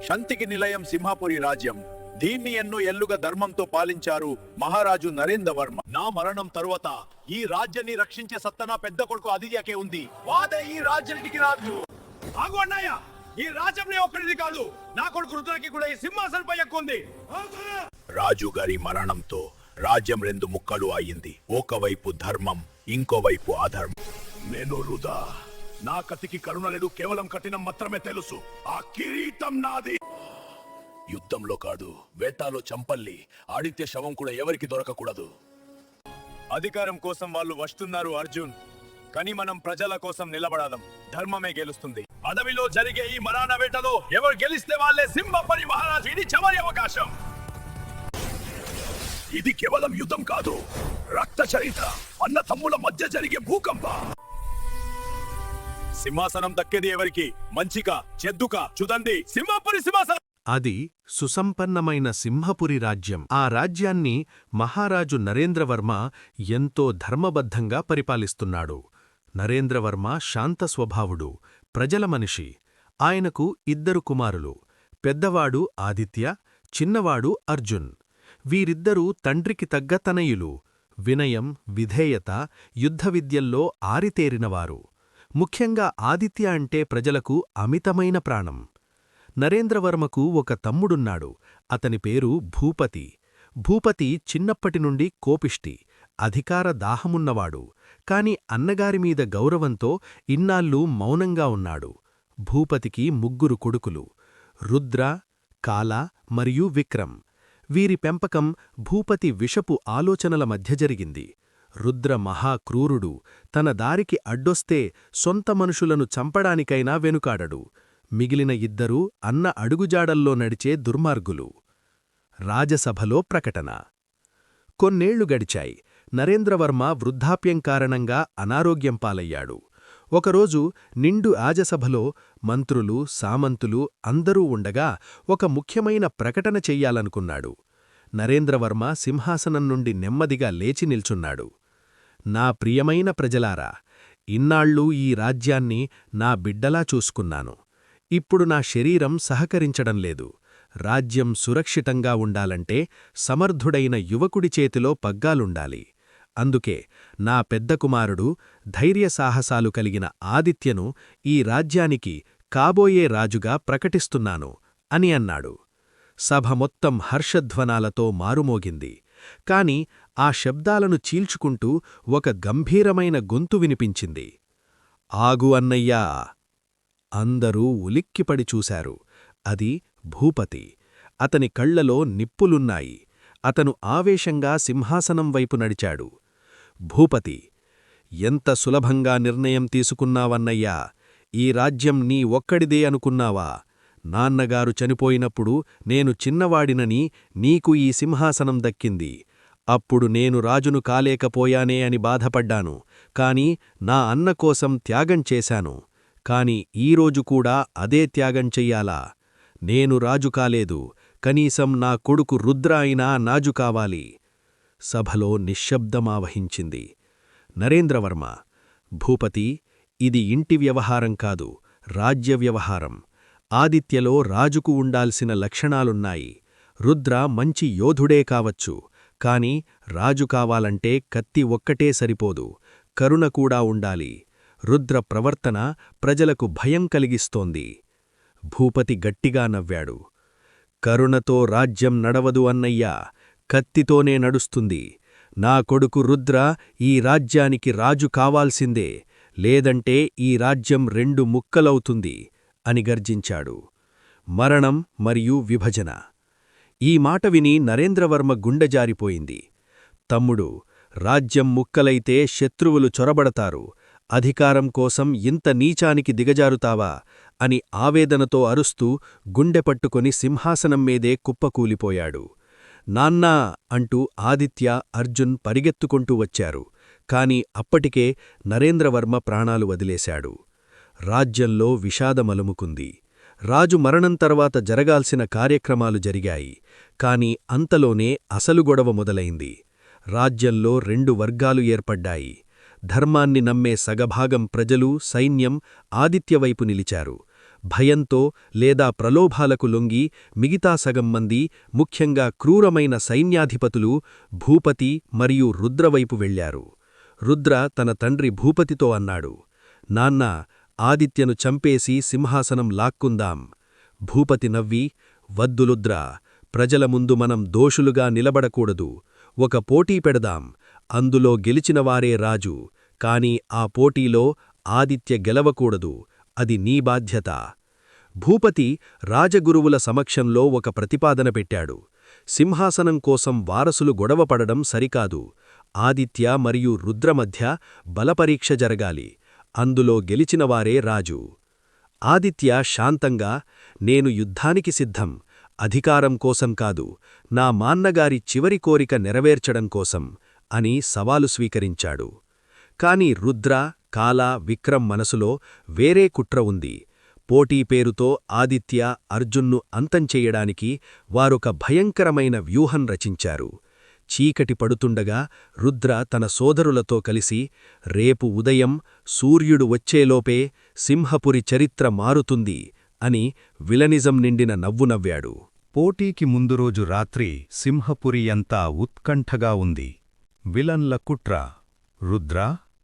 శాంతికి నిలయం సింహాపురి రాజ్యం. దీన్ని ఎన్నో ఏళ్లుగా ధర్మంతో పాలించారు మహారాజు నరేంద్రవర్మ. నా మరణం తరువాత ఈ రాజ్యాన్ని రక్షించే సత్తా నా పెద్ద కొడుకు ఆదిత్యకే ఉంది. వాదే ఈ రాజ్యానికి రాజు. ఆగు అన్నయ్య, ఈ రాజ్యం ఒక్కడిది కాదు, నా కొడుకు రుద్రకి కూడా ఈ సింహాసనపై ఎక్కుంది. రాజు గారి మరణంతో రాజ్యం రెండు ముక్కలు అయింది. ఒకవైపు ధర్మం, ఇంకోవైపు అధర్మం. నేను రుదా, నా కతికి కరుణ లేదు, కేవలం కఠినం మాత్రమే తెలుసు. ఆ కిరీటం నాది. యుద్ధంలో కాదు, వేటాలో చంపల్లి. ఆదిత్య శవం కూడా ఎవరికి దొరకకూడదు. అధికారం కోసం వాళ్ళు వస్తున్నారు అర్జున్, కానీ మనం ప్రజల కోసం నిలబడదాం. ధర్మమే గెలుస్తుంది. అడవిలో జరిగే ఈ మరాణ వేటలో ఎవరు గెలిస్తే వాళ్ళే సింహపురి మహారాజు. ఇది చివరి అవకాశం. ఇది కేవలం యుద్ధం కాదు, రక్త చరిత్ర. అన్న తమ్ముల మధ్య జరిగే భూకంప. సింహాసనం దక్కేది ఎవరికి? మంచిగా, చెద్దుకా చూడండి. సింహపురి సింహాసనం. అది సుసంపన్నమైన సింహపురి రాజ్యం. ఆ రాజ్యాన్ని మహారాజు నరేంద్రవర్మ ఎంతో ధర్మబద్ధంగా పరిపాలిస్తున్నాడు. నరేంద్రవర్మ శాంత స్వభావుడు, ప్రజల మనిషి. ఆయనకు 2 కుమారులు. పెద్దవాడు ఆదిత్య, చిన్నవాడు అర్జున్. వీరిద్దరూ తండ్రికి తగ్గ తనయులు. వినయం, విధేయత, యుద్ధ విద్యల్లో ఆరితేరినవారు. ముఖ్యంగా ఆదిత్య అంటే ప్రజలకు అమితమైన ప్రాణం. నరేంద్రవర్మకు ఒక తమ్ముడున్నాడు. అతని పేరు భూపతి. భూపతి చిన్నప్పటినుండి కోపిష్టి, అధికార దాహమున్నవాడు. కాని అన్నగారిమీద గౌరవంతో ఇన్నాళ్ళూ మౌనంగా ఉన్నాడు. భూపతికి 3 కొడుకులు: రుద్ర, కాల మరియు విక్రమ్. వీరి పెంపకం భూపతి విషపు ఆలోచనల మధ్య జరిగింది. రుద్ర మహాక్రూరుడు. తన దారికి అడ్డొస్తే సొంత మనుషులను చంపడానికైనా వెనుకాడడు. మిగిలిన 2 అన్న అడుగుజాడల్లో నడిచే దుర్మార్గులు. రాజసభలో ప్రకటన. కొన్నేళ్లు గడిచాయి. నరేంద్రవర్మ వృద్ధాప్యం కారణంగా అనారోగ్యం పాలయ్యాడు. ఒకరోజు నిండు రాజసభలో మంత్రులు, సామంతులు అందరూ ఉండగా ఒక ముఖ్యమైన ప్రకటన చెయ్యాలనుకున్నాడు. నరేంద్రవర్మ సింహాసనం నుండి నెమ్మదిగా లేచి నిల్చున్నాడు. నా ప్రియమైన ప్రజలారా, ఇన్నాళ్ళూ ఈ రాజ్యాన్ని నా బిడ్డలా చూసుకున్నాను. ఇప్పుడు నా శరీరం సహకరించడం లేదు. రాజ్యం సురక్షితంగా ఉండాలంటే సమర్థుడైన యువకుడి చేతిలో పగ్గాలుండాలి. అందుకే నా పెద్ద కుమారుడు, ధైర్యసాహసాలు కలిగిన ఆదిత్యను ఈ రాజ్యానికి కాబోయే రాజుగా ప్రకటిస్తున్నాను అని అన్నాడు. సభ మొత్తం హర్షధ్వనాలతో మారుమోగింది. కాని ఆ శబ్దాలను చీల్చుకుంటూ ఒక గంభీరమైన గొంతు వినిపించింది. ఆగు అన్నయ్యా! అందరూ ఉలిక్కిపడి చూశారు. అది భూపతి. అతని కళ్లలో నిప్పులున్నాయి. అతను ఆవేశంగా సింహాసనం వైపు నడిచాడు. భూపతి, ఎంత సులభంగా నిర్ణయం తీసుకున్నావన్నయ్యా! ఈ రాజ్యం నీ ఒక్కడిదే అనుకున్నావా? నాన్నగారు చనిపోయినప్పుడు నేను చిన్నవాడినని నీకు ఈ సింహాసనం దక్కింది. అప్పుడు నేను రాజును కాలేకపోయానే అని బాధపడ్డాను. కాని నా అన్న కోసం త్యాగం చేశాను. కాని ఈరోజు కూడా అదే త్యాగం చెయ్యాలా? నేను రాజు కాలేదు, కనీసం నా కొడుకు రుద్ర అయినా నాజు కావాలి. సభలో నిశ్శబ్దమావహించింది. నరేంద్రవర్మ, భూపతి, ఇది ఇంటి వ్యవహారం కాదు, రాజ్య వ్యవహారం. ఆదిత్యలో రాజుకు ఉండాల్సిన లక్షణాలున్నాయి. రుద్ర మంచి యోధుడే కావచ్చు, కాని రాజు కావాలంటే కత్తి ఒక్కటే సరిపోదు, కరుణ కూడా ఉండాలి. రుద్ర ప్రవర్తన ప్రజలకు భయం కలిగిస్తోంది. భూపతి గట్టిగా నవ్వాడు. కరుణతో రాజ్యం నడవదు అన్నయ్యా, కత్తితోనే నడుస్తుంది. నా కొడుకు రుద్ర ఈ రాజ్యానికి రాజు కావాల్సిందే, లేదంటే ఈ రాజ్యం 2 ముక్కలవుతుంది అని గర్జించాడు. మరణం మరియు విభజన. ఈ మాట విని నరేంద్రవర్మ గుండె జారిపోయింది. తమ్ముడు, రాజ్యం ముక్కలైతే శత్రువులు చొరబడతారు. అధికారం కోసం ఇంత నీచానికి దిగజారుతావా అని ఆవేదనతో అరుస్తూ గుండెపట్టుకొని సింహాసనం మీదే కుప్పకూలిపోయాడు. నాన్నా అంటూ ఆదిత్య, అర్జున్ పరిగెత్తుకుంటూ వచ్చారు. కాని అప్పటికే నరేంద్రవర్మ ప్రాణాలు వదిలేశాడు. రాజ్యంలో విషాదమలుముకుంది. రాజు మరణం తర్వాత జరగాల్సిన కార్యక్రమాలు జరిగాయి. కాని అంతలోనే అసలు గొడవ మొదలైంది. రాజ్యంలో 2 వర్గాలు ఏర్పడ్డాయి. ధర్మాన్ని నమ్మే సగభాగం ప్రజలు, సైన్యం ఆదిత్యవైపు నిలిచారు. భయంతో లేదా ప్రలోభాలకు లొంగి మిగతా సగం మంది, ముఖ్యంగా క్రూరమైన సైన్యాధిపతులు భూపతి మరియు రుద్రవైపు వెళ్లారు. రుద్ర తన తండ్రి భూపతితో అన్నాడు, నాన్నా, ఆదిత్యను చంపేసి సింహాసనం లాక్కుందాం. భూపతి నవ్వి, వద్దు రుద్ర, ప్రజల ముందు మనం దోషులుగా నిలబడకూడదు. ఒక పోటీ పెడదాం, అందులో గెలిచినవారే రాజు. కాని ఆ పోటీలో ఆదిత్య గెలవకూడదు, అది నీ బాధ్యత. భూపతి రాజగురువుల సమక్షంలో ఒక ప్రతిపాదన పెట్టాడు. సింహాసనం కోసం వారసులు గొడవపడడం సరికాదు. ఆదిత్య మరియు రుద్ర మధ్య బలపరీక్ష జరగాలి. అందులో గెలిచినవారే రాజు. ఆదిత్య శాంతంగా, నేను యుద్ధానికి సిద్ధం, అధికారం కోసం కాదు, నా మాన్నగారి చివరి కోరిక నెరవేర్చడం కోసం అని సవాలు స్వీకరించాడు. కాని రుద్ర, కాల, విక్రమ్ మనసులో వేరే కుట్ర ఉంది. పోటీ పేరుతో ఆదిత్య, అర్జున్ను అంతంచెయ్యడానికి వారొక భయంకరమైన వ్యూహం రచించారు. చీకటి పడుతుండగా రుద్ర తన సోదరులతో కలిసి, రేపు ఉదయం సూర్యుడు వచ్చేలోపే సింహపురి చరిత్ర మారుతుంది అని విలనిజం నిండిన నవ్వు నవ్వాడు. పోటీకి ముందు రోజు రాత్రి సింహపురి అంతా ఉత్కంఠగా ఉంది. విలన్ల కుట్ర. రుద్ర,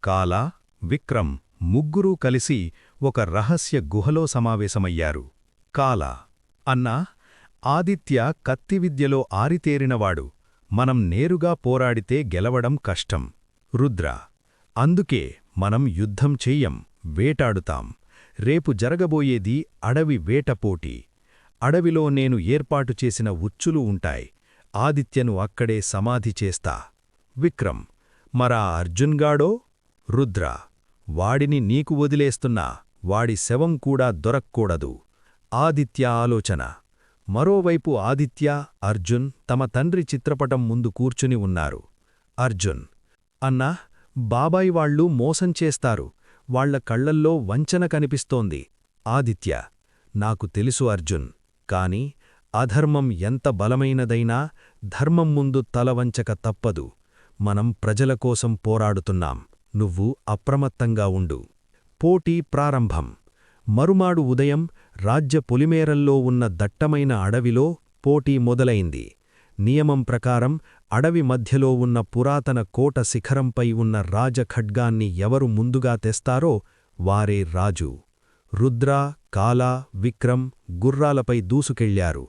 కాల, విక్రమ్ ముగ్గురూ కలిసి ఒక రహస్య గుహలో సమావేశమయ్యారు. కాల, అన్నా, ఆదిత్య కత్తివిద్యలో ఆరితేరినవాడు, మనం నేరుగా పోరాడితే గెలవడం కష్టం. రుద్ర, అందుకే మనం యుద్ధం చెయ్యం, వేటాడుతాం. రేపు జరగబోయేది అడవి వేటపోటీ. అడవిలో నేను ఏర్పాటు చేసిన ఉచ్చులు ఉంటాయి. ఆదిత్యను అక్కడే సమాధి చేస్తా. విక్రమ్, మరా అర్జున్గాడో? రుద్ర, వాడిని నీకు వదిలేస్తున్నా, వాడి శవం కూడా దొరక్కూడదు. ఆదిత్య ఆలోచన. మరోవైపు ఆదిత్య, అర్జున్ తమ తండ్రి చిత్రపటం ముందు కూర్చుని ఉన్నారు. అర్జున్, అన్నా, బాబాయ్ వాళ్ళు మోసం చేస్తారు, వాళ్ల కళ్లల్లో వంచన కనిపిస్తోంది. ఆదిత్య, నాకు తెలుసు అర్జున్, కాని అధర్మం ఎంత బలమైనదైనా ధర్మం ముందు తలవంచక తప్పదు. మనం ప్రజల కోసం పోరాడుతున్నాం, నువ్వు అప్రమత్తంగా ఉండు. పోటీ ప్రారంభం. మరుమాడు ఉదయం రాజ్య పొలిమేరల్లో ఉన్న దట్టమైన అడవిలో పోటీ మొదలైంది. నియమం ప్రకారం అడవి మధ్యలో ఉన్న పురాతన కోట శిఖరంపై ఉన్న రాజఖడ్గాన్ని ఎవరు ముందుగా తెస్తారో వారే రాజు. రుద్ర, కాల, విక్రమ్ గుర్రాలపై దూసుకెళ్లారు.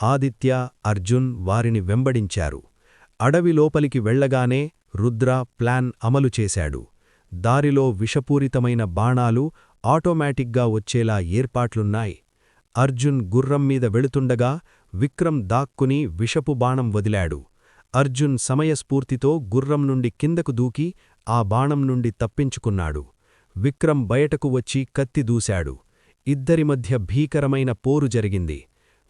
ఆదిత్య, అర్జున్ వారిని వెంబడించారు. అడవి లోపలికి వెళ్లగానే రుద్ర ప్లాన్ అమలు చేశాడు. దారిలో విషపూరితమైన బాణాలు ఆటోమేటిక్గా వచ్చేలా ఏర్పాట్లున్నాయి. అర్జున్ గుర్రం మీద వెళుతుండగా విక్రమ్ దాక్కుని విషపు బాణం వదిలాడు. అర్జున్ సమయస్ఫూర్తితో గుర్రం నుండి కిందకు దూకి ఆ బాణం నుండి తప్పించుకున్నాడు. విక్రమ్ బయటకు వచ్చి కత్తి దూశాడు. ఇద్దరి మధ్య భీకరమైన పోరు జరిగింది.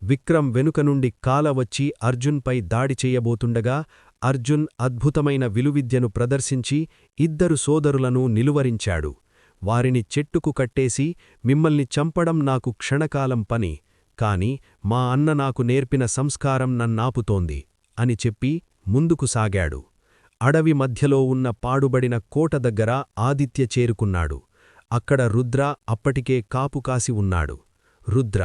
విక్రమ్ వెనుక నుండి కాల వచ్చి అర్జున్పై దాడి చెయ్యబోతుండగా అర్జున్ అద్భుతమైన విలువిద్యను ప్రదర్శించి ఇద్దరు సోదరులను నిలువరించాడు. వారిని చెట్టుకు కట్టేసి, మిమ్మల్ని చంపడం నాకు క్షణకాలం పని, కాని మా అన్న నాకు నేర్పిన సంస్కారం నన్నాపుతోంది అని చెప్పి ముందుకు సాగాడు. అడవి మధ్యలో ఉన్న పాడుబడిన కోట దగ్గర ఆదిత్య చేరుకున్నాడు. అక్కడ రుద్ర అప్పటికే కాపుకాసి ఉన్నాడు. రుద్ర,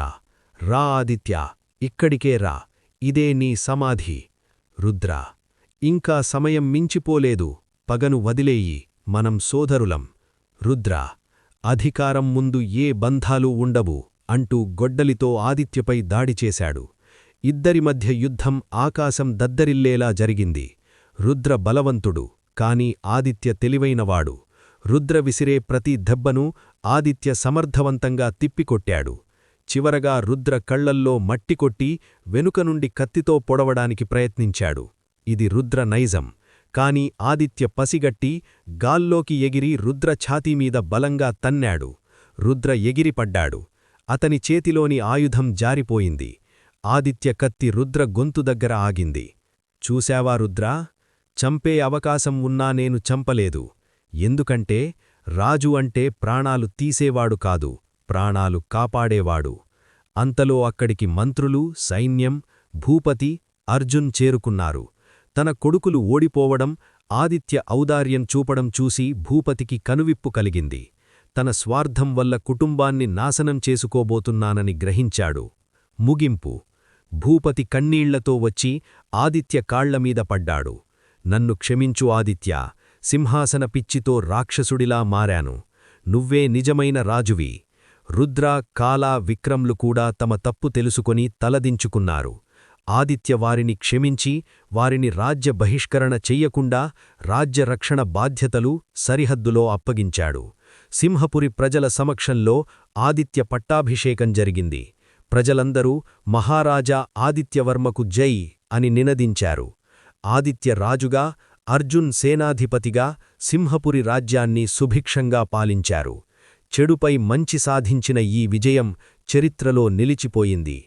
రా ఆదిత్య, ఇక్కడికే రా, ఇదే నీ సమాధి. రుద్ర, ఇంకా సమయం మించిపోలేదు, పగను వదిలేయి, మనం సోదరులం. రుద్ర, అధికారం ముందు ఏ బంధాలు ఉండవు అంటూ గొడ్డలితో ఆదిత్యపై దాడి చేశాడు. ఇద్దరి మధ్య యుద్ధం ఆకాశం దద్దరిల్లేలా జరిగింది. రుద్ర బలవంతుడు, కాని ఆదిత్య తెలివైనవాడు. రుద్ర విసిరే ప్రతి దెబ్బను ఆదిత్య సమర్థవంతంగా తిప్పికొట్టాడు. చివరగా రుద్ర కళ్లల్లో మట్టికొట్టి వెనుక నుండి కత్తితో పొడవడానికి ప్రయత్నించాడు. ఇది రుద్ర నైజం. కాని ఆదిత్య పసిగట్టి గాల్లోకి ఎగిరి రుద్ర ఛాతీమీద బలంగా తన్నాడు. రుద్ర ఎగిరిపడ్డాడు. అతని చేతిలోని ఆయుధం జారిపోయింది. ఆదిత్య కత్తి రుద్ర గొంతు దగ్గర ఆగింది. చూశావా రుద్రా, చంపే అవకాశం ఉన్నా నేను చంపలేదు. ఎందుకంటే రాజు అంటే ప్రాణాలు తీసేవాడు కాదు, ప్రాణాలు కాపాడేవాడు. అంతలో అక్కడికి మంత్రులు, సైన్యం, భూపతి, అర్జున్ చేరుకున్నారు. తన కొడుకులు ఓడిపోవడం, ఆదిత్య ఔదార్యం చూపడం చూసి భూపతికి కనువిప్పు కలిగింది. తన స్వార్థం వల్ల కుటుంబాన్ని నాశనం చేసుకోబోతున్నానని గ్రహించాడు. ముగింపు: భూపతి కన్నీళ్లతో వచ్చి ఆదిత్య కాళ్లమీద పడ్డాడు. నన్ను క్షమించు ఆదిత్యా, సింహాసన పిచ్చితో రాక్షసుడిలా మారాను. నువ్వే నిజమైన రాజువి. రుద్ర, కాల, విక్రంలు కూడా తమ తప్పు తెలుసుకొని తలదించుకున్నారు. ఆదిత్య వారిని క్షమించి వారిని రాజ్య బహిష్కరణ చెయ్యకుండా రాజ్యరక్షణ బాధ్యతలు సరిహద్దులో అప్పగించాడు. సింహపురి ప్రజల సమక్షంలో ఆదిత్య పట్టాభిషేకం జరిగింది. ప్రజలందరూ మహారాజా ఆదిత్యవర్మకు జై అని నినదించారు. ఆదిత్య రాజుగా, అర్జున్ సేనాధిపతిగా సింహపురి రాజ్యాన్ని సుభిక్షంగా పాలించారు. చెడుపై మంచి సాధించిన ఈ విజయం చరిత్రలో నిలిచిపోయింది.